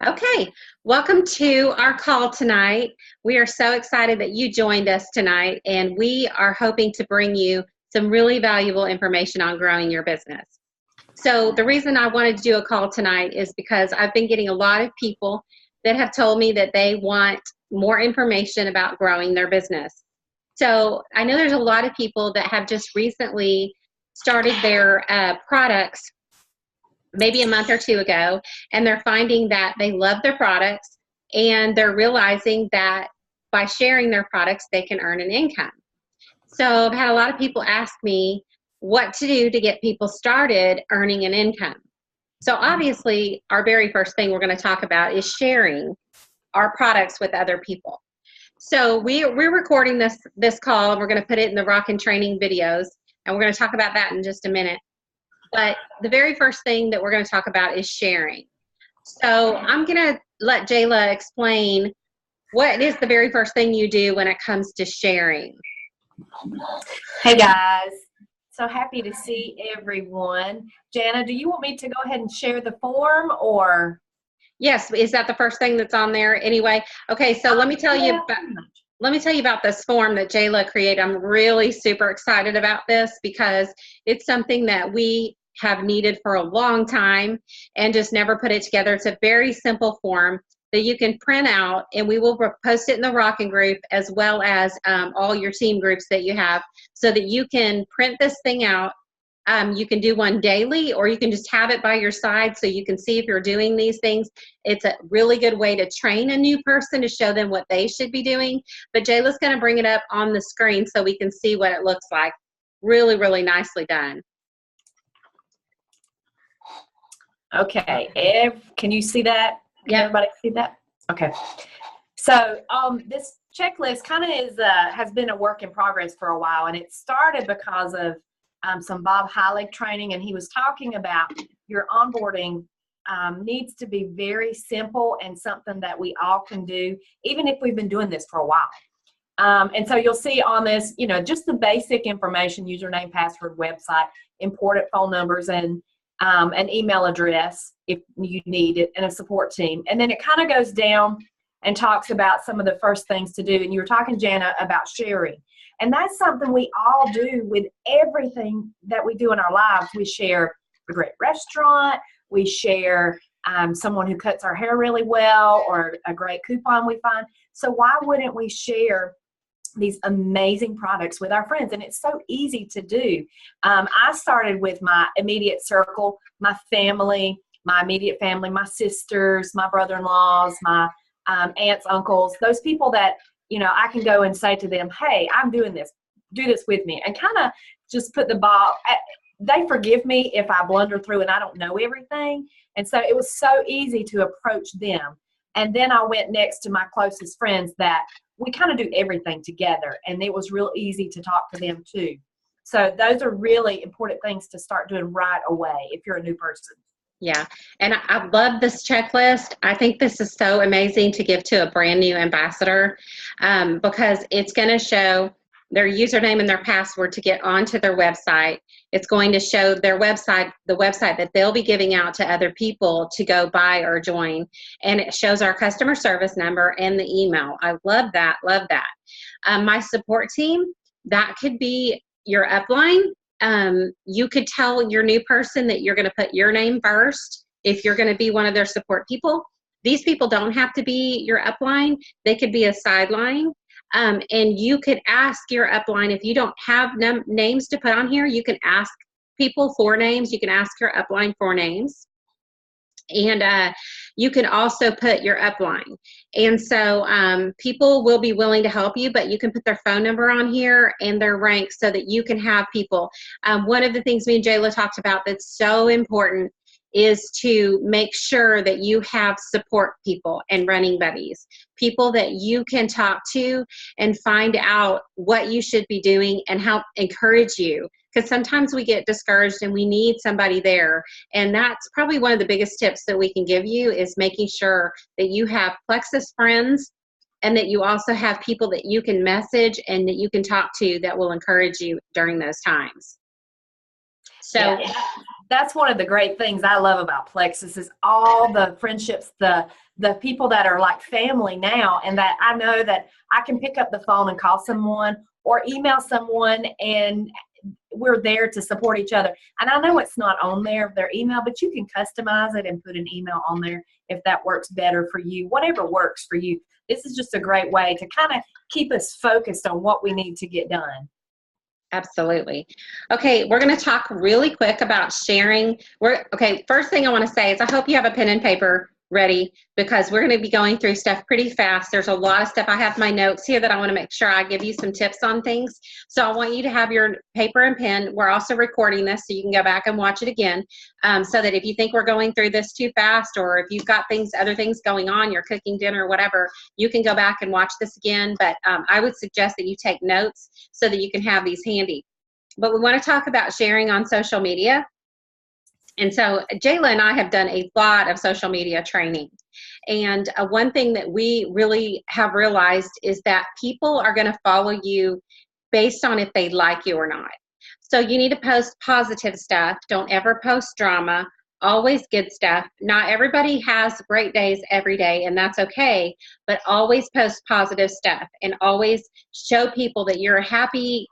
Okay, welcome to our call tonight. We are so excited that you joined us tonight, and we are hoping to bring you some really valuable information on growing your business. So the reason I wanted to do a call tonight is because I've been getting a lot of people that have told me that they want more information about growing their business. So I know there's a lot of people that have just recently started their products maybe a month or two ago, and they're finding that they love their products and they're realizing that by sharing their products, they can earn an income. So I've had a lot of people ask me what to do to get people started earning an income. So obviously, our very first thing we're going to talk about is sharing our products with other people. So we're recording this call, and we're going to put it in the Rock and Training videos, and we're going to talk about that in just a minute. But the very first thing that we're going to talk about is sharing. So I'm going to let Jayla explain what is the very first thing you do when it comes to sharing. Hey guys, so happy to see everyone. Jana, do you want me to go ahead and share the form or? Yes, is that the first thing that's on there anyway? Okay, so let me tell you about this form that Jayla created. I'm really super excited about this because it's something that we have needed for a long time and just never put it together. It's a very simple form that you can print out, and we will post it in the Rockin' group as well as all your team groups that you have, so that you can print this thing out. You can do one daily, or you can just have it by your side so you can see if you're doing these things. It's a really good way to train a new person, to show them what they should be doing. But Jayla's going to bring it up on the screen so we can see what it looks like. Really, really nicely done. Okay, can you see that? Can everybody see that? Okay. So this checklist kind of has been a work in progress for a while, and it started because of some Bob Heilig training, and he was talking about your onboarding needs to be very simple and something that we all can do, even if we've been doing this for a while. And so you'll see on this, just the basic information: username, password, website, important phone numbers, and an email address if you need it, and a support team. And then it kind of goes down and talks about some of the first things to do. And you were talking, Jana, about sharing. And that's something we all do with everything that we do in our lives. We share a great restaurant. We share someone who cuts our hair really well, or a great coupon we find. So why wouldn't we share these amazing products with our friends? And it's so easy to do. I started with my immediate circle, my family, my immediate family, my sisters, my brother-in-laws, my aunts, uncles, those people that, I can go and say to them, hey, I'm doing this, do this with me, and kind of just put the ball. They forgive me if I blunder through and I don't know everything. And so it was so easy to approach them. And then I went next to my closest friends that we kind of do everything together, and it was real easy to talk to them too. So those are really important things to start doing right away if you're a new person. Yeah, and I love this checklist. I think this is so amazing to give to a brand new ambassador, because it's going to show their username and their password to get onto their website. It's going to show their website, the website that they'll be giving out to other people to go buy or join. And it shows our customer service number and the email. I love that, love that. My support team, that could be your upline. You could tell your new person that you're going to put your name first if you're going to be one of their support people. These people don't have to be your upline. They could be a sideline. And you could ask your upline, if you don't have names to put on here, you can ask people for names. You can ask your upline for names. And you can also put your upline. And so people will be willing to help you, but you can put their phone number on here and their rank so that you can have people. One of the things me and Jayla talked about that's so important is to make sure that you have support people and running buddies, people that you can talk to and find out what you should be doing and help encourage you. Because sometimes we get discouraged and we need somebody there. And that's probably one of the biggest tips that we can give you, is making sure that you have Plexus friends, and that you also have people that you can message and that you can talk to that will encourage you during those times. So That's one of the great things I love about Plexus is all the friendships, the people that are like family now, and that I know that I can pick up the phone and call someone or email someone, and we're there to support each other. And I know it's not on there, their email, but you can customize it and put an email on there if that works better for you, whatever works for you. This is just a great way to kind of keep us focused on what we need to get done. Absolutely. Okay, we're going to talk really quick about sharing. First thing I want to say is I hope you have a pen and paper ready, because we're going to be going through stuff pretty fast. There's a lot of stuff. I have my notes here that I want to make sure I give you some tips on things. So I want you to have your paper and pen. We're also recording this so you can go back and watch it again, so that if you think we're going through this too fast, or if you've got other things going on, you're cooking dinner or whatever, you can go back and watch this again. But I would suggest that you take notes so that you can have these handy. But we want to talk about sharing on social media. And so Jayla and I have done a lot of social media training. And one thing that we really have realized is that people are going to follow you based on if they like you or not. So you need to post positive stuff. Don't ever post drama. Always good stuff. Not everybody has great days every day, and that's okay, but always post positive stuff and always show people that you're a happy,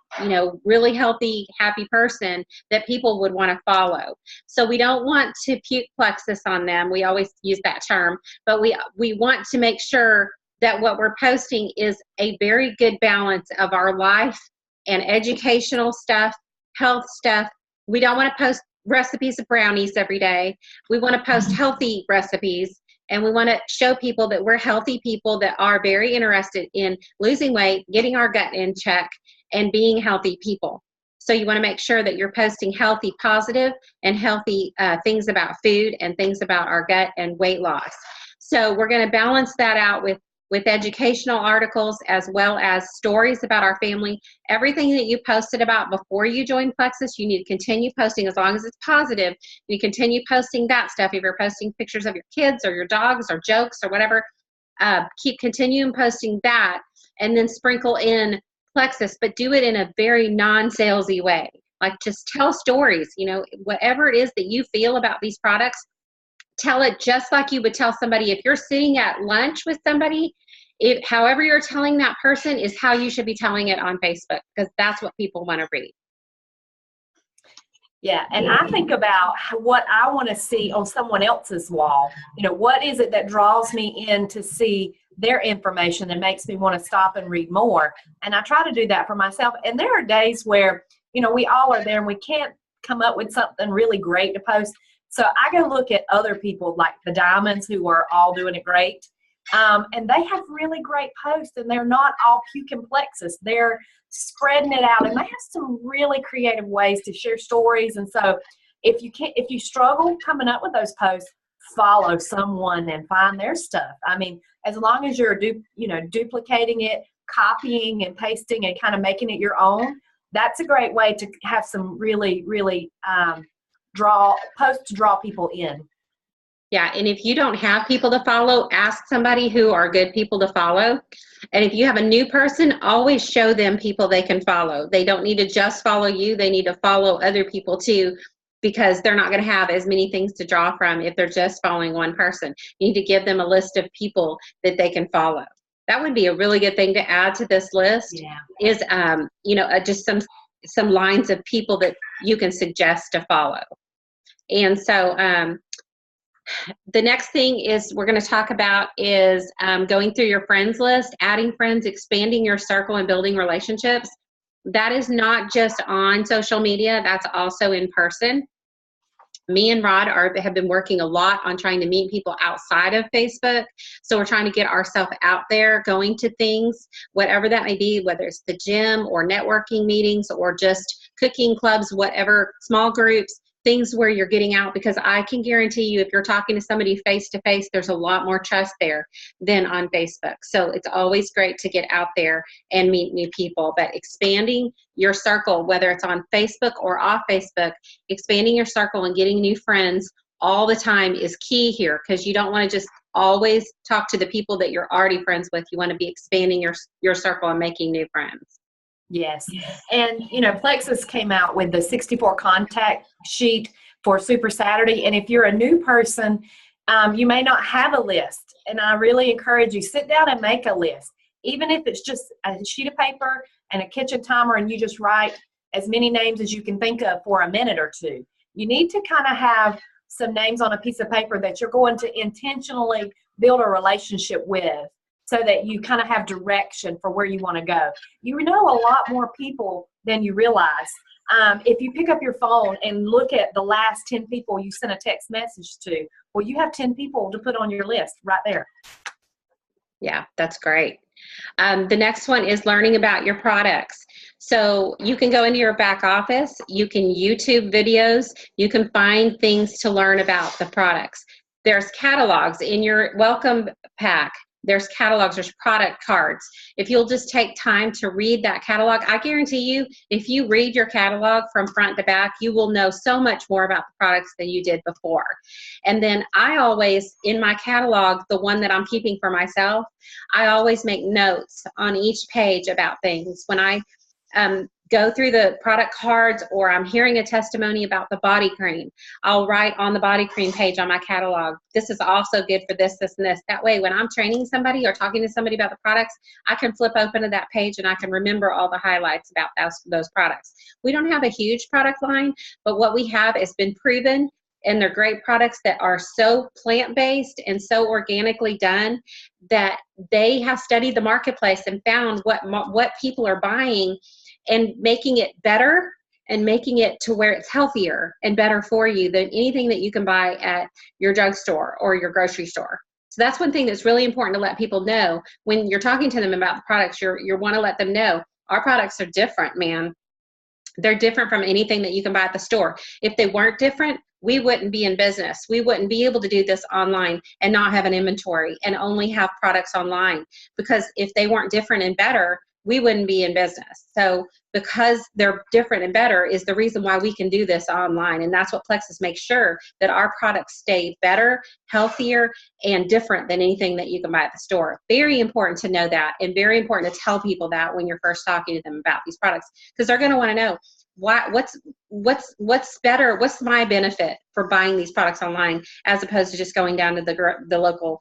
really healthy, happy person that people would want to follow. So we don't want to puke Plexus on them. We always use that term, but we want to make sure that what we're posting is a very good balance of our life and educational stuff, health stuff. We don't want to post recipes of brownies every day. We want to post healthy recipes, and we want to show people that we're healthy people that are very interested in losing weight, getting our gut in check, and being healthy people. So you want to make sure that you're posting healthy, positive, and healthy things about food and things about our gut and weight loss. So we're going to balance that out with educational articles as well as stories about our family. Everything that you posted about before you joined Plexus, you need to continue posting as long as it's positive. You continue posting that stuff. If you're posting pictures of your kids or your dogs or jokes or whatever, keep continuing posting that, and then sprinkle in Plexus, but do it in a very non-salesy way. Like, just tell stories, whatever it is that you feel about these products, tell it just like you would tell somebody. If you're sitting at lunch with somebody, however you're telling that person is how you should be telling it on Facebook, because that's what people want to read. Yeah, and I think about what I want to see on someone else's wall. What is it that draws me in to see their information and makes me want to stop and read more? And I try to do that for myself. And there are days where, we all are there and we can't come up with something really great to post. So I go look at other people like the Diamonds, who are all doing it great. And they have really great posts, and they're not all puke and Plexus. They're spreading it out, and they have some really creative ways to share stories. And so if you struggle coming up with those posts, follow someone and find their stuff. I mean, as long as you're duplicating it, copying and pasting and kind of making it your own, that's a great way to have some really, really posts to draw people in. Yeah, and if you don't have people to follow, ask somebody who are good people to follow. And if you have a new person, always show them people they can follow. They don't need to just follow you. They need to follow other people too, because they're not going to have as many things to draw from if they're just following one person. You need to give them a list of people that they can follow. That would be a really good thing to add to this list. Yeah. Is just some lines of people that you can suggest to follow. And so the next thing is we're going to talk about is going through your friends list, adding friends, expanding your circle, and building relationships. That is not just on social media. That's also in person. Me and Rod have been working a lot on trying to meet people outside of Facebook. So we're trying to get ourselves out there, going to things, whatever that may be, whether it's the gym or networking meetings or just cooking clubs, whatever, small groups, things where you're getting out, because I can guarantee you if you're talking to somebody face to face, there's a lot more trust there than on Facebook. So it's always great to get out there and meet new people. But expanding your circle, whether it's on Facebook or off Facebook, expanding your circle and getting new friends all the time is key here, because you don't want to just always talk to the people that you're already friends with. You want to be expanding your circle and making new friends. Yes. And, Plexus came out with the 64 contact sheet for Super Saturday. And if you're a new person, you may not have a list. And I really encourage you, sit down and make a list. Even if it's just a sheet of paper and a kitchen timer and you just write as many names as you can think of for a minute or two. You need to kind of have some names on a piece of paper that you're going to intentionally build a relationship with so that you kind of have direction for where you want to go. You know a lot more people than you realize. If you pick up your phone and look at the last 10 people you sent a text message to, well, you have 10 people to put on your list right there. Yeah, that's great. The next one is learning about your products. So you can go into your back office, you can YouTube videos, you can find things to learn about the products. There's catalogs in your welcome pack. There's catalogs, there's product cards. If you'll just take time to read that catalog, I guarantee you, if you read your catalog from front to back, you will know so much more about the products than you did before. And then I always, in my catalog, the one that I'm keeping for myself, I always make notes on each page about things. When I go through the product cards or I'm hearing a testimony about the body cream, I'll write on the body cream page on my catalog, this is also good for this, this, and this. That way, when I'm training somebody or talking to somebody about the products, I can flip open to that page and I can remember all the highlights about those products. We don't have a huge product line, but what we have has been proven, and they're great products that are so plant-based and so organically done that they have studied the marketplace and found what people are buying and making it better and making it to where it's healthier and better for you than anything that you can buy at your drugstore or your grocery store. So that's one thing that's really important to let people know when you're talking to them about the products. You want to let them know our products are different, man. They're different from anything that you can buy at the store. If they weren't different, we wouldn't be in business. We wouldn't be able to do this online and not have an inventory and only have products online. Because if they weren't different and better, we wouldn't be in business. So because they're different and better is the reason why we can do this online. And that's what Plexus makes sure, that our products stay better, healthier, and different than anything that you can buy at the store. Very important to know that, and very important to tell people that when you're first talking to them about these products, because they're going to want to know what's better, what's my benefit for buying these products online as opposed to just going down to the local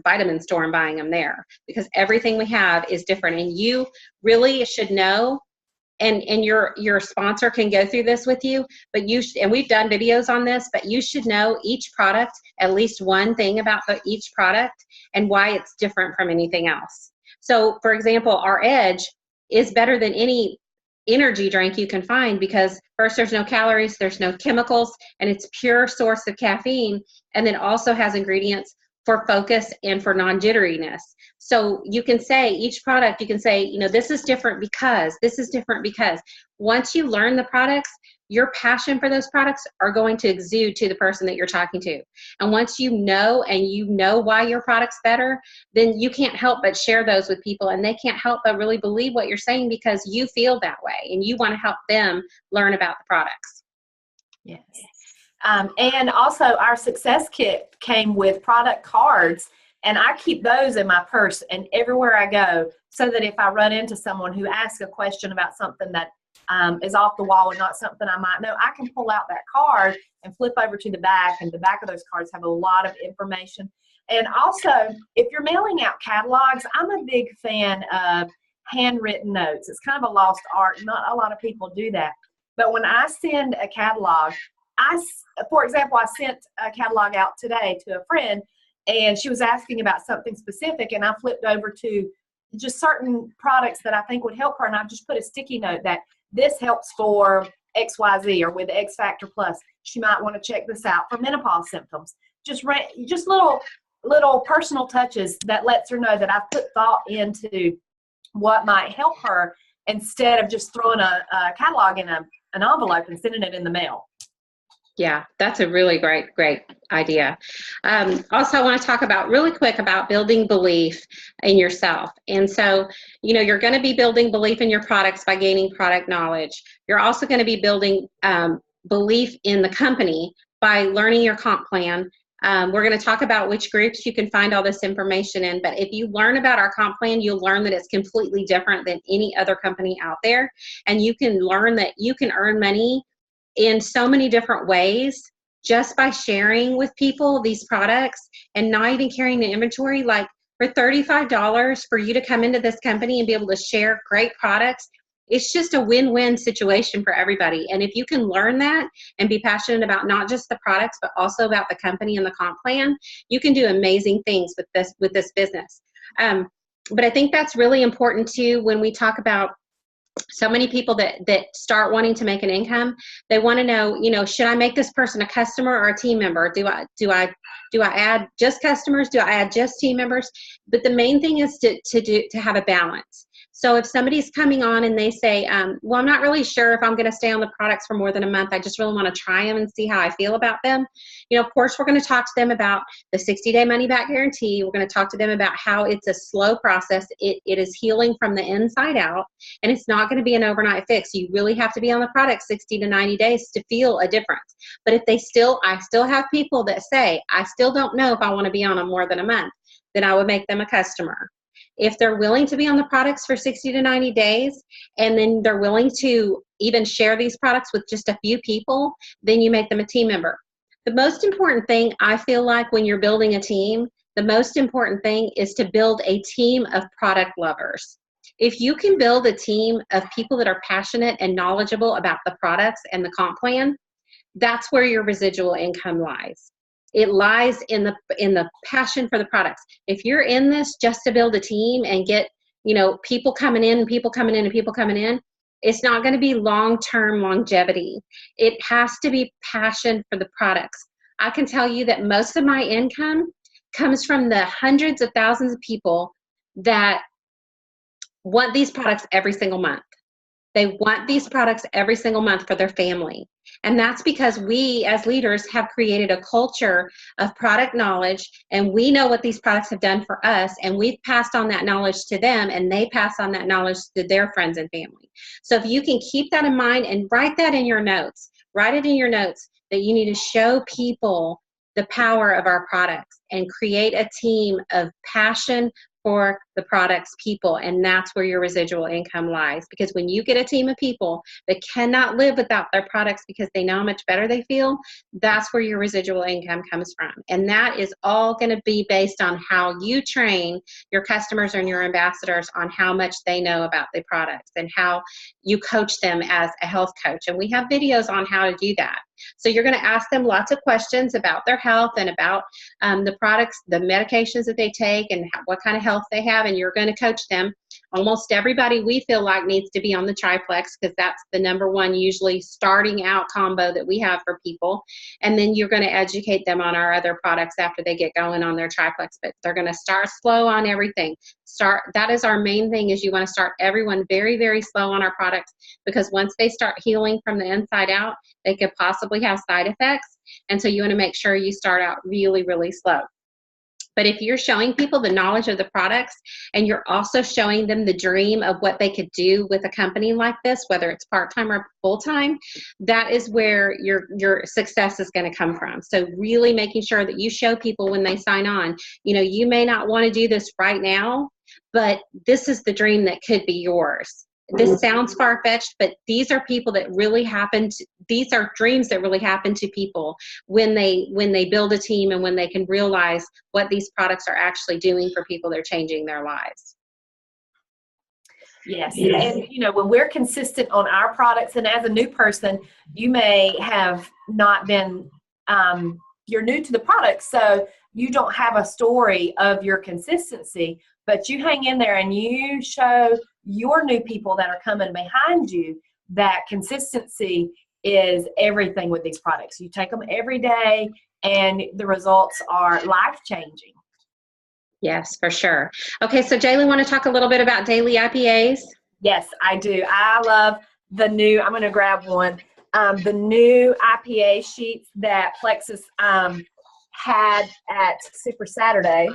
vitamin store and buying them there, because everything we have is different. And you really should know, and your sponsor can go through this with you, but and we've done videos on this, but you should know each product, at least one thing about each product and why it's different from anything else. So for example, our Edge is better than any energy drink you can find because first, there's no calories, there's no chemicals, and it's pure source of caffeine, and then also has ingredients for focus and for non-jitteriness. So you can say each product, you can say, this is different because, this is different because. Once you learn the products, your passion for those products are going to exude to the person that you're talking to. And once you know why your product's better, then you can't help but share those with people, and they can't help but really believe what you're saying because you feel that way and you want to help them learn about the products. Yes. And also our success kit came with product cards, and I keep those in my purse and everywhere I go, so that if I run into someone who asks a question about something that is off the wall and not something I might know, I can pull out that card and flip over to the back, and the back of those cards have a lot of information. And also, if you're mailing out catalogs, I'm a big fan of handwritten notes. It's kind of a lost art. Not a lot of people do that. But when I send a catalog, for example, I sent a catalog out today to a friend, and she was asking about something specific, and I flipped over to just certain products that I think would help her, and I just put a sticky note that this helps for XYZ, or with X Factor Plus, she might want to check this out for menopause symptoms. Just little personal touches that lets her know that I've put thought into what might help her, instead of just throwing a catalog in an envelope and sending it in the mail. Yeah, that's a really great idea. Also, I want to talk really quick about building belief in yourself. And so, you're going to be building belief in your products by gaining product knowledge. You're also going to be building belief in the company by learning your comp plan. We're going to talk about which groups you can find all this information in, but if you learn about our comp plan, you'll learn that it's completely different than any other company out there. And you can learn that you can earn money in so many different ways just by sharing with people these products and not even carrying the inventory. Like for $35 for you to come into this company and be able to share great products, it's just a win-win situation for everybody. And if you can learn that and be passionate about not just the products, but also about the company and the comp plan, you can do amazing things with this business. But I think that's really important too when we talk about so many people that start wanting to make an income. They want to know, should I make this person a customer or a team member? Do I add just customers? Do I add just team members? But the main thing is to have a balance. So if somebody's coming on and they say, well, I'm not really sure if I'm going to stay on the products for more than a month. I just really want to try them and see how I feel about them. Of course, we're going to talk to them about the 60-day money-back guarantee. We're going to talk to them about how it's a slow process. It is healing from the inside out, and it's not going to be an overnight fix. You really have to be on the product 60 to 90 days to feel a difference. But if I still have people that say, I still don't know if I want to be on them more than a month, then I would make them a customer. If they're willing to be on the products for 60 to 90 days, and then they're willing to even share these products with just a few people, then you make them a team member. The most important thing, I feel like, when you're building a team, the most important thing is to build a team of product lovers. If you can build a team of people that are passionate and knowledgeable about the products and the comp plan, that's where your residual income lies. It lies in the passion for the products. If you're in this just to build a team and get, people coming in and people coming in and people coming in, it's not going to be long-term longevity. It has to be passion for the products. I can tell you that most of my income comes from the hundreds of thousands of people that want these products every single month. They want these products every single month for their family. And that's because we as leaders have created a culture of product knowledge, and we know what these products have done for us, and we've passed on that knowledge to them, and they pass on that knowledge to their friends and family. So if you can keep that in mind and write that in your notes, write it in your notes that you need to show people the power of our products and create a team of passion for the products people, and that's where your residual income lies. Because when you get a team of people that cannot live without their products because they know how much better they feel, that's where your residual income comes from. And that is all going to be based on how you train your customers and your ambassadors on how much they know about the products and how you coach them as a health coach. And we have videos on how to do that. So you're going to ask them lots of questions about their health and about the products, the medications that they take, and what kind of health they have, and you're going to coach them. Almost everybody, we feel like, needs to be on the triplex because that's the number one usually starting out combo that we have for people. And then you're going to educate them on our other products after they get going on their triplex. But they're going to start slow on everything. That is our main thing, is you want to start everyone very, very slow on our products, because once they start healing from the inside out, they could possibly have side effects. And so you want to make sure you start out really, really slow. But if you're showing people the knowledge of the products, and you're also showing them the dream of what they could do with a company like this, whether it's part-time or full-time, that is where your success is going to come from. So really making sure that you show people when they sign on, you may not want to do this right now, but this is the dream that could be yours. This sounds far-fetched, but these are people that really these are dreams that really happen to people when they build a team and when they can realize what these products are actually doing for people. They're changing their lives. Yes. And when we're consistent on our products, and as a new person, you may have not been, you're new to the product, so you don't have a story of your consistency, but you hang in there and you show your new people that are coming behind you that consistency is everything with these products. You take them every day and the results are life-changing. Yes, for sure. Okay, so Jaylee, want to talk a little bit about daily IPAs? Yes, I do. I love the new, I'm going to grab one, the new IPA sheets that Plexus had at Super Saturday.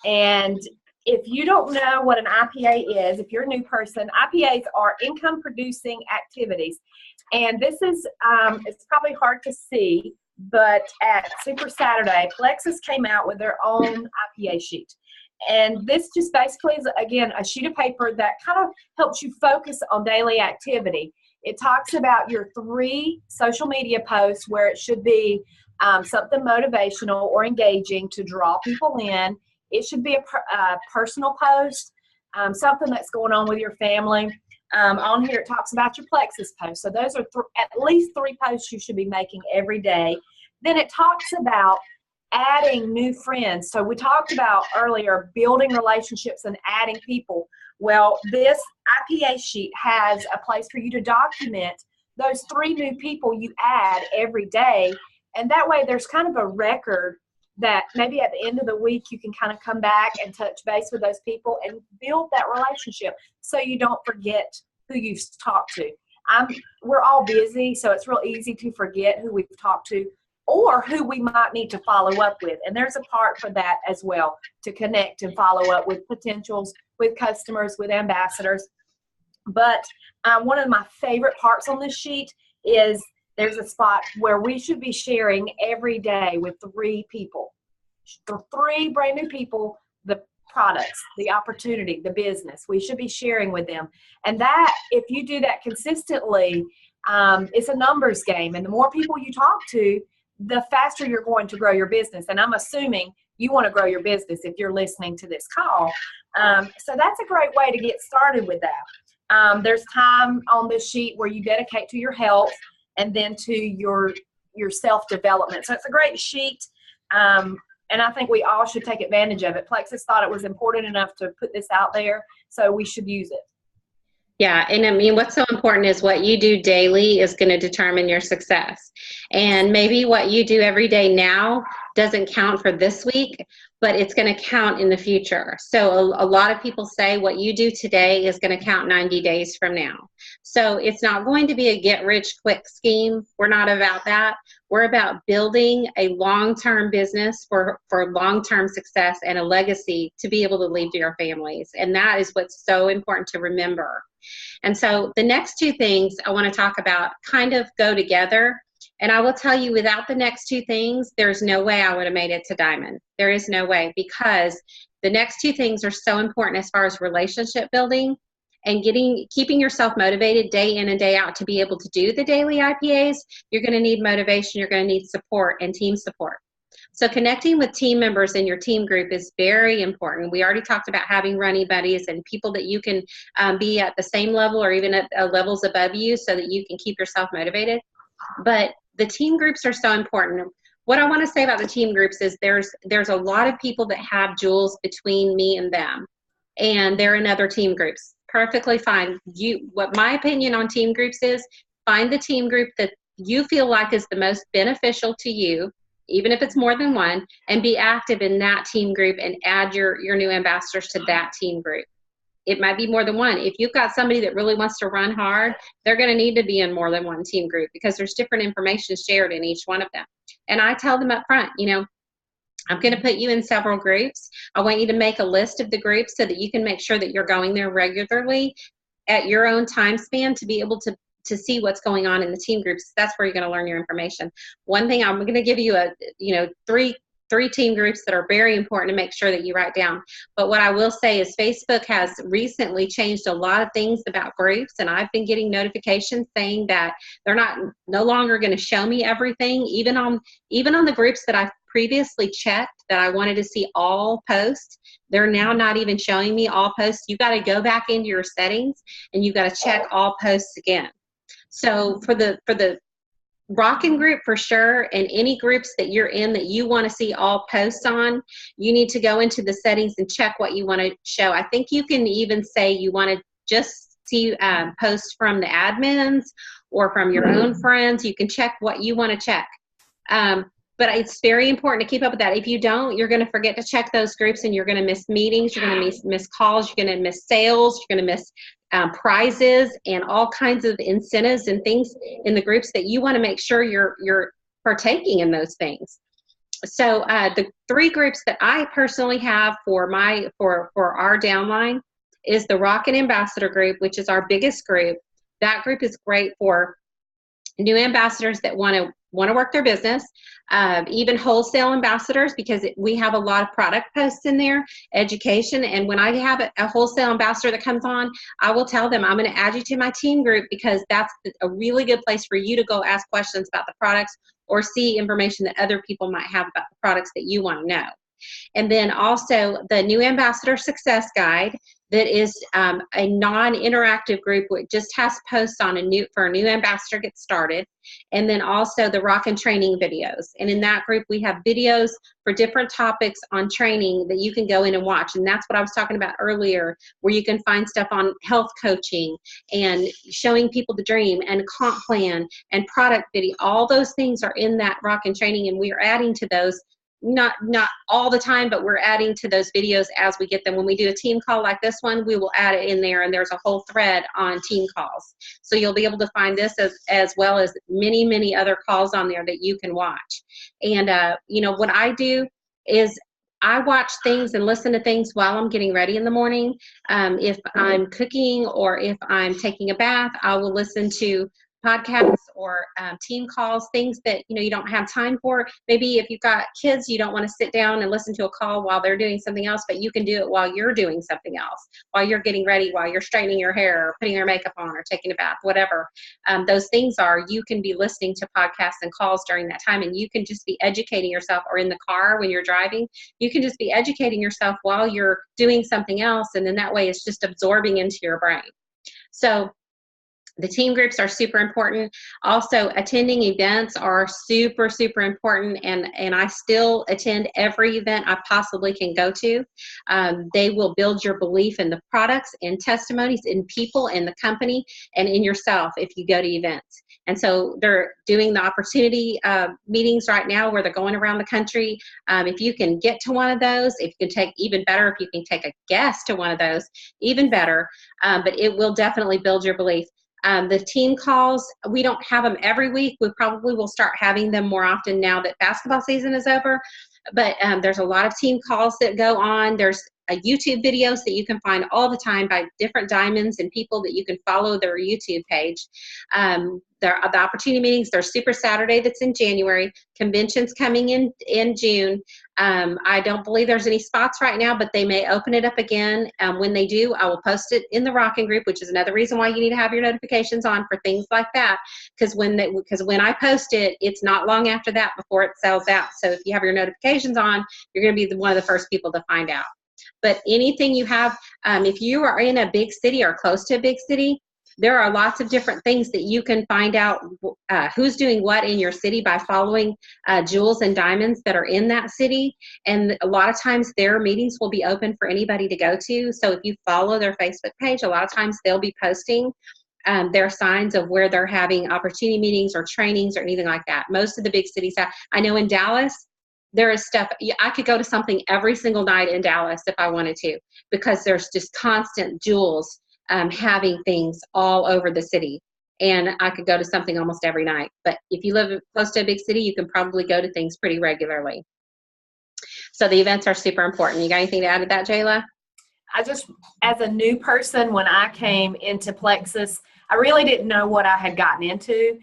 And if you don't know what an IPA is, if you're a new person, IPAs are income producing activities. And this is, it's probably hard to see, but at Super Saturday, Plexus came out with their own IPA sheet. And this just basically is, again, a sheet of paper that kind of helps you focus on daily activity. It talks about your 3 social media posts where it should be something motivational or engaging to draw people in. It should be a personal post, something that's going on with your family. On here, it talks about your Plexus post. So those are at least 3 posts you should be making every day. Then it talks about adding new friends. So we talked about earlier building relationships and adding people. Well, this IPA sheet has a place for you to document those 3 new people you add every day. And that way there's kind of a record that maybe at the end of the week you can kind of come back and touch base with those people and build that relationship so you don't forget who you've talked to. We're all busy, so it's real easy to forget who we've talked to or who we might need to follow up with. And there's a part for that as well, to connect and follow up with potentials, with customers, with ambassadors. But one of my favorite parts on this sheet is there's a spot where we should be sharing every day with 3 people, 3 brand new people, the products, the opportunity, the business. We should be sharing with them. And that, if you do that consistently, it's a numbers game. And the more people you talk to, the faster you're going to grow your business. And I'm assuming you want to grow your business if you're listening to this call. So that's a great way to get started with that. There's time on this sheet where you dedicate to your health and then to your self-development. So it's a great sheet. And I think we all should take advantage of it. Plexus thought it was important enough to put this out there, so we should use it. Yeah, and I mean, what's so important is what you do daily is going to determine your success. And maybe what you do every day now doesn't count for this week, but it's going to count in the future. So a lot of people say what you do today is going to count 90 days from now. So it's not going to be a get-rich-quick scheme. We're not about that. We're about building a long-term business for long-term success and a legacy to be able to leave to your families. And that is what's so important to remember. And so the next 2 things I want to talk about kind of go together. And I will tell you, without the next 2 things, there's no way I would have made it to Diamond. There is no way, because the next 2 things are so important as far as relationship building and keeping yourself motivated day in and day out to be able to do the daily IPAs. You're going to need motivation. You're going to need support and team support. So connecting with team members in your team group is very important. We already talked about having running buddies and people that you can be at the same level or even at levels above you so that you can keep yourself motivated. But the team groups are so important. What I want to say about the team groups is there's a lot of people that have jewels between me and them, and they're in other team groups. Perfectly fine. What my opinion on team groups is, find the team group that you feel like is the most beneficial to you, even if it's more than one, and be active in that team group and add your new ambassadors to that team group. It might be more than one. If you've got somebody that really wants to run hard, they're going to need to be in more than one team group because there's different information shared in each one of them. And I tell them up front, I'm going to put you in several groups. I want you to make a list of the groups so that you can make sure that you're going there regularly at your own time span to be able to see what's going on in the team groups. That's where you're going to learn your information. One thing, I'm going to give you three team groups that are very important to make sure that you write down. But what I will say is Facebook has recently changed a lot of things about groups, and I've been getting notifications saying that they're no longer going to show me everything, even on the groups that I've previously checked that I wanted to see all posts. They're now not even showing me all posts. You got to go back into your settings and you got to check all posts again. So for the Rockin' group for sure, and any groups that you're in that you want to see all posts on, you need to go into the settings and check what you want to show. I think you can even say you want to just see posts from the admins or from your own friends. You can check what you want to check. But it's very important to keep up with that. If you don't, you're going to forget to check those groups, and you're going to miss meetings, you're going to miss calls, you're going to miss sales, you're going to miss prizes and all kinds of incentives and things in the groups that you want to make sure you're partaking in those things. So the 3 groups that I personally have for our downline is the Rockin' Ambassador group, which is our biggest group. That group is great for new ambassadors that want to want to work their business, even wholesale ambassadors, because we have a lot of product posts in there, education. And when I have a wholesale ambassador that comes on, I will tell them, I'm going to add you to my team group, because that's a really good place for you to go ask questions about the products or see information that other people might have about the products that you want to know. And then also the new ambassador success guide, that is a non-interactive group which just has posts on for a new ambassador get started. And then also the Rock and Training videos. And in that group, we have videos for different topics on training that you can go in and watch. And that's what I was talking about earlier, where you can find stuff on health coaching and showing people the dream and comp plan and product video. All those things are in that Rock and Training, and we are adding to those. Not all the time, but we're adding to those videos as we get them. When we do a team call like this one, we will add it in there, and there's a whole thread on team calls. So you'll be able to find this as well as many, many other calls on there that you can watch. And, you know, what I do is I watch things and listen to things while I'm getting ready in the morning. If I'm cooking or if I'm taking a bath, I will listen to podcasts or team calls, things that, you know, you don't have time for. Maybe if you've got kids, you don't want to sit down and listen to a call while they're doing something else, but you can do it while you're doing something else, while you're getting ready, while you're straightening your hair or putting your makeup on or taking a bath, whatever. Those things are, you can be listening to podcasts and calls during that time, and you can just be educating yourself, or in the car when you're driving, you can just be educating yourself while you're doing something else. And then that way it's just absorbing into your brain. So the team groups are super important. Also, attending events are super, super important, and I still attend every event I possibly can go to. They will build your belief in the products, in testimonies, in people, in the company, and in yourself if you go to events. And so they're doing the opportunity meetings right now where they're going around the country. If you can get to one of those, if you can take, even better, if you can take a guest to one of those, even better. But it will definitely build your belief. The team calls, we don't have them every week. We probably will start having them more often now that basketball season is over. But there's a lot of team calls that go on. There's YouTube videos that you can find all the time by different diamonds and people that you can follow their YouTube page. There are the opportunity meetings. There's Super Saturday that's in January. Conventions coming in June. I don't believe there's any spots right now, but they may open it up again. When they do, I will post it in the Rockin' Group, which is another reason why you need to have your notifications on for things like that. Because when I post it, it's not long after that before it sells out. So if you have your notifications on, you're going to be one of the first people to find out. But anything you have, if you are in a big city or close to a big city, there are lots of different things that you can find out who's doing what in your city by following jewels and diamonds that are in that city. And a lot of times their meetings will be open for anybody to go to. So if you follow their Facebook page, a lot of times they'll be posting their signs of where they're having opportunity meetings or trainings or anything like that. Most of the big cities have. I know in Dallas, there is stuff, I could go to something every single night in Dallas if I wanted to, because there's just constant jewels having things all over the city. And I could go to something almost every night. But if you live close to a big city, you can probably go to things pretty regularly. So the events are super important. You got anything to add to that, Jayla? I just, as a new person, when I came into Plexus, I really didn't know what I had gotten into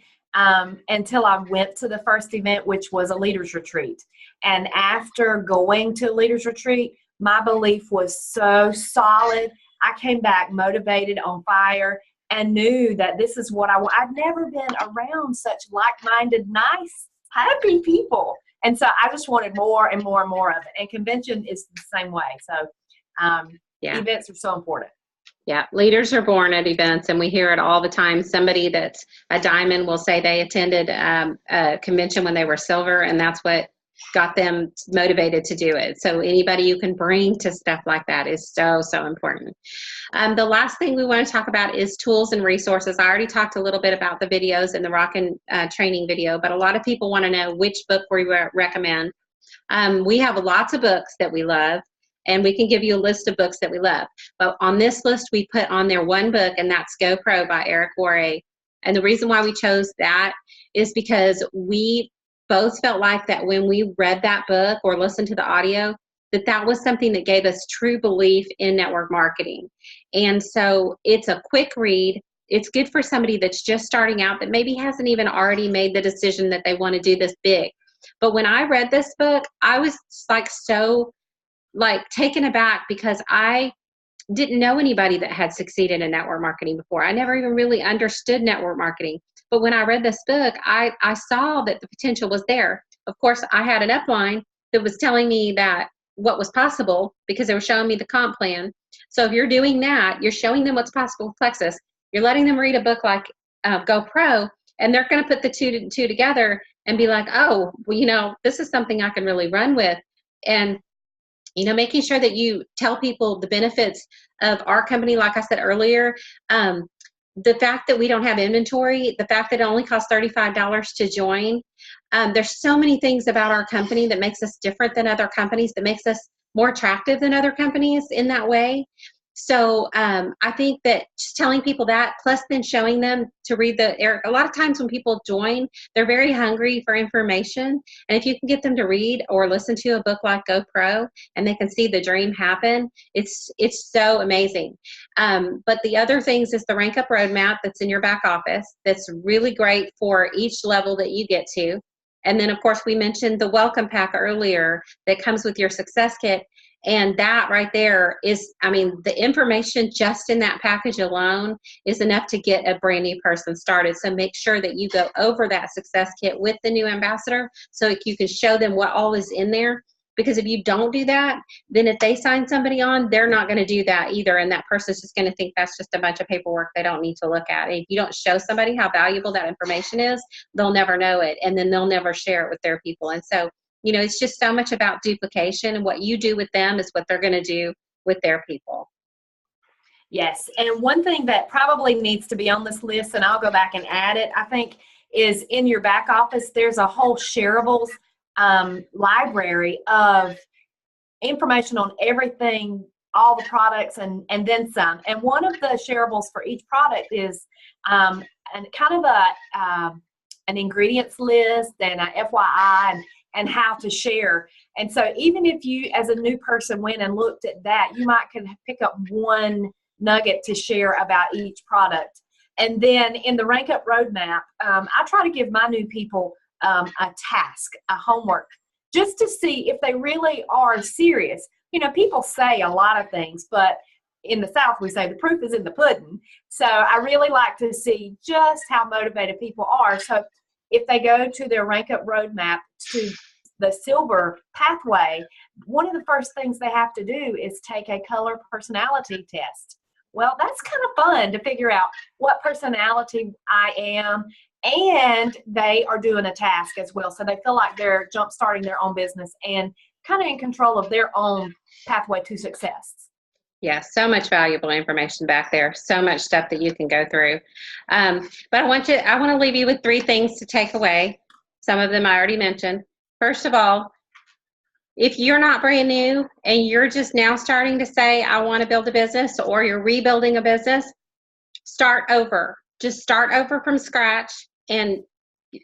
until I went to the first event, which was a leaders retreat. And after going to a leaders retreat, my belief was so solid. I came back motivated, on fire, and knew that this is what I want. I'd never been around such like-minded, nice, happy people. And so I just wanted more and more and more of it. And convention is the same way. So events are so important. Yeah, leaders are born at events, and we hear it all the time. Somebody that's a diamond will say they attended a convention when they were silver, and that's what got them motivated to do it. So anybody you can bring to stuff like that is so, so important. The last thing we want to talk about is tools and resources. I already talked a little bit about the videos and the Rockin' Training video, but a lot of people want to know which book we recommend. We have lots of books that we love, and we can give you a list of books that we love. But on this list, we put on there one book, and that's Go Pro by Eric Worre. And the reason why we chose that is because we both felt like that when we read that book or listened to the audio, that was something that gave us true belief in network marketing. And so it's a quick read. it's good for somebody that's just starting out that maybe hasn't even already made the decision that they want to do this big. But when I read this book, I was like so like taken aback because I didn't know anybody that had succeeded in network marketing before. I never even really understood network marketing. But when I read this book, I saw that the potential was there. Of course, I had an upline that was telling me that what was possible because they were showing me the comp plan. So if you're doing that, you're showing them what's possible with Plexus. You're letting them read a book like GoPro, and they're going to put the two together and be like, oh, well, this is something I can really run with. And making sure that you tell people the benefits of our company, like I said earlier, the fact that we don't have inventory, the fact that it only costs $35 to join. There's so many things about our company that makes us different than other companies, that makes us more attractive than other companies in that way. So I think that just telling people that, plus then showing them to read a lot of times when people join, they're very hungry for information. And if you can get them to read or listen to a book like GoPro and they can see the dream happen, it's so amazing. But the other things is the Rank Up Roadmap that's in your back office. That's really great for each level that you get to. And then, of course, we mentioned the welcome pack earlier that comes with your success kit. And that right there is, the information just in that package alone is enough to get a brand new person started. So make sure that you go over that success kit with the new ambassador so you can show them what all is in there. Because if you don't do that, then if they sign somebody on, they're not going to do that either. And that person's just going to think that's just a bunch of paperwork they don't need to look at. And if you don't show somebody how valuable that information is, they'll never know it. And then they'll never share it with their people. And so, it's just so much about duplication, and what you do with them is what they're going to do with their people. Yes. And one thing that probably needs to be on this list, and I'll go back and add it, I think, is in your back office, there's a whole shareables library of information on everything, all the products, and then some. And one of the shareables for each product is an ingredients list and a FYI and how to share. And so even if you as a new person went and looked at that, you might can pick up one nugget to share about each product. And then in the Rank Up Roadmap, I try to give my new people a task, a homework, just to see if they really are serious. People say a lot of things, but in the South we say the proof is in the pudding. So I really like to see just how motivated people are. So if they go to their Rank Up Roadmap to the silver pathway, one of the first things they have to do is take a color personality test. Well, that's kind of fun to figure out what personality I am, and they are doing a task as well. So they feel like they're jump-starting their own business and kind of in control of their own pathway to success. Yeah, so much valuable information back there. So much stuff that you can go through. But I want to leave you with 3 things to take away. Some of them I already mentioned. First of all, if you're not brand new and you're just now starting to say, I want to build a business, or you're rebuilding a business, start over. Just start over from scratch and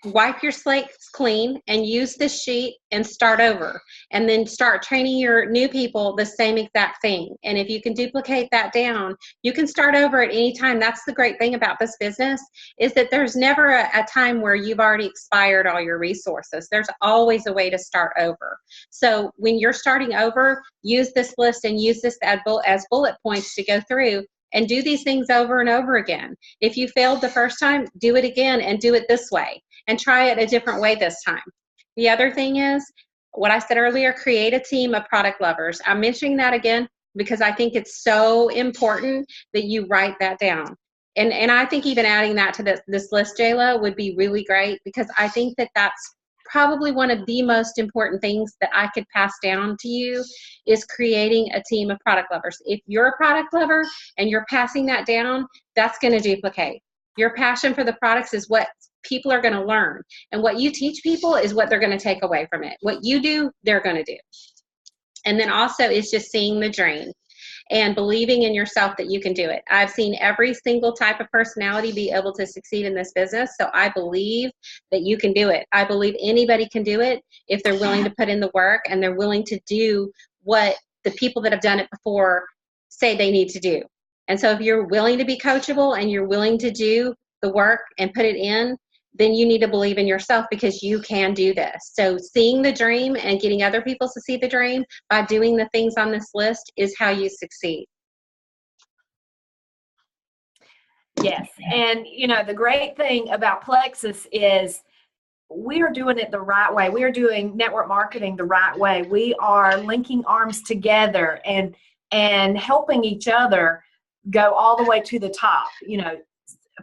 wipe your slate clean and use this sheet and start over, and then start training your new people the same exact thing. And if you can duplicate that down, you can start over at any time. That's the great thing about this business, is that there's never a time where you've already expired all your resources. There's always a way to start over. So when you're starting over, use this list and use this as bullet points to go through and do these things over and over again. If you failed the first time, do it again and do it this way, and try it a different way this time. The other thing is what I said earlier, create a team of product lovers. I'm mentioning that again because I think it's so important that you write that down. And I think even adding that to this list, Jayla, would be really great, because I think that that's probably one of the most important things that I could pass down to you, is creating a team of product lovers. If you're a product lover and you're passing that down, that's going to duplicate. Your passion for the products is what people are going to learn. And what you teach people is what they're going to take away from it. What you do, they're going to do. And then also is just seeing the dream and believing in yourself that you can do it. I've seen every single type of personality be able to succeed in this business. So I believe that you can do it. I believe anybody can do it if they're willing to put in the work and they're willing to do what the people that have done it before say they need to do. And so if you're willing to be coachable and you're willing to do the work and put it in, then you need to believe in yourself, because you can do this. So seeing the dream and getting other people to see the dream by doing the things on this list is how you succeed. Yes. And, you know, the great thing about Plexus is we are doing it the right way. We are doing network marketing the right way. We are linking arms together and helping each other go all the way to the top. You know,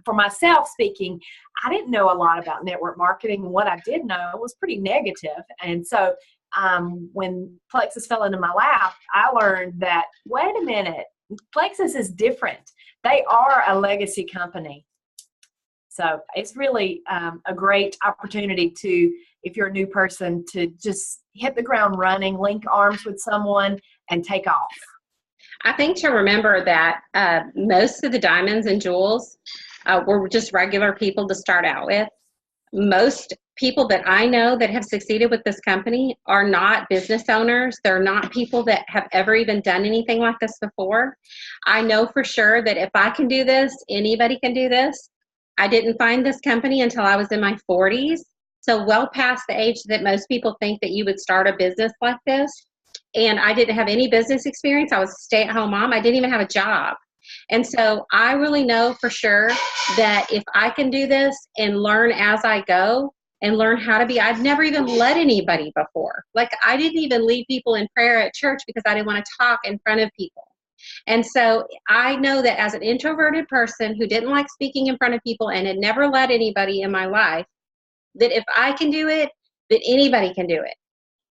for myself speaking, I didn't know a lot about network marketing, and what I did know was pretty negative. And so when Plexus fell into my lap, I learned that, wait a minute, Plexus is different. They are a legacy company. So it's really a great opportunity to, if you're a new person, to just hit the ground running, link arms with someone, and take off. I think to remember that most of the diamonds and jewels were just regular people to start out with. Most people that I know that have succeeded with this company are not business owners. They're not people that have ever even done anything like this before. I know for sure that if I can do this, anybody can do this. I didn't find this company until I was in my 40s, so well past the age that most people think that you would start a business like this. And I didn't have any business experience. I was a stay-at-home mom. I didn't even have a job. And so I really know for sure that if I can do this and learn as I go and learn how to be, I've never even led anybody before. Like, I didn't even lead people in prayer at church because I didn't want to talk in front of people. And so I know that as an introverted person who didn't like speaking in front of people and had never led anybody in my life, that if I can do it, that anybody can do it.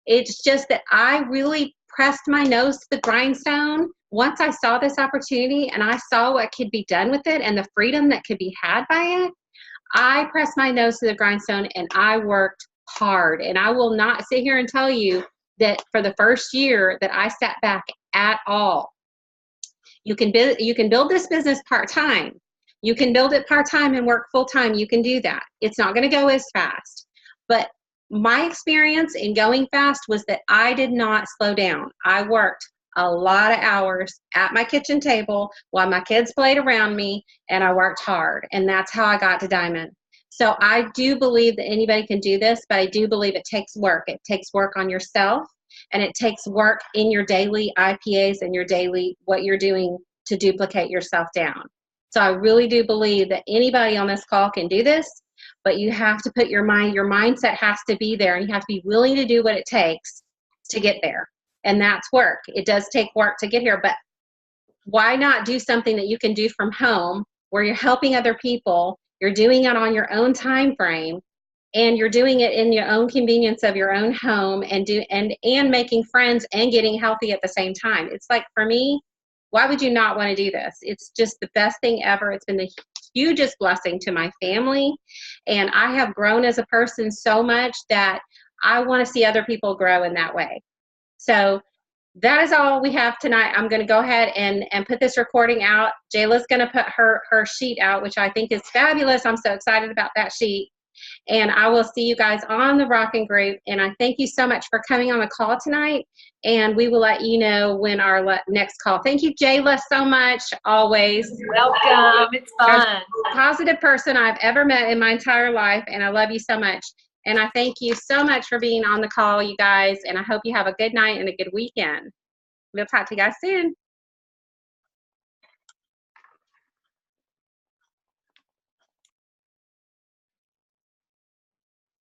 It's just that I really pressed my nose to the grindstone once I saw this opportunity and I saw what could be done with it and the freedom that could be had by it. I pressed my nose to the grindstone and I worked hard. And I will not sit here and tell you that for the first year that I sat back at all. You can build this business part-time. You can build it part-time and work full-time. You can do that. It's not going to go as fast. But my experience in going fast was that I did not slow down. I worked a lot of hours at my kitchen table while my kids played around me, and I worked hard. And that's how I got to Diamond. So I do believe that anybody can do this, but I do believe it takes work. It takes work on yourself, and it takes work in your daily IPAs and your daily what you're doing to duplicate yourself down. So I really do believe that anybody on this call can do this, but you have to put your mindset has to be there, and you have to be willing to do what it takes to get there. And that's work. It does take work to get here, but why not do something that you can do from home where you're helping other people, you're doing it on your own time frame, and you're doing it in your own convenience of your own home, and making friends and getting healthy at the same time. It's like, for me, why would you not want to do this? It's just the best thing ever. It's been the hugest blessing to my family, and I have grown as a person so much that I want to see other people grow in that way. So that is all we have tonight. I'm going to go ahead and put this recording out. Jayla's going to put her sheet out, which I think is fabulous. I'm so excited about that sheet. And I will see you guys on the Rockin' Group. And I thank you so much for coming on the call tonight. And we will let you know when our next call. Thank you, Jayla, so much. Always. Welcome. It's fun. Most positive person I've ever met in my entire life. And I love you so much. And I thank you so much for being on the call, you guys. And I hope you have a good night and a good weekend. We'll talk to you guys soon.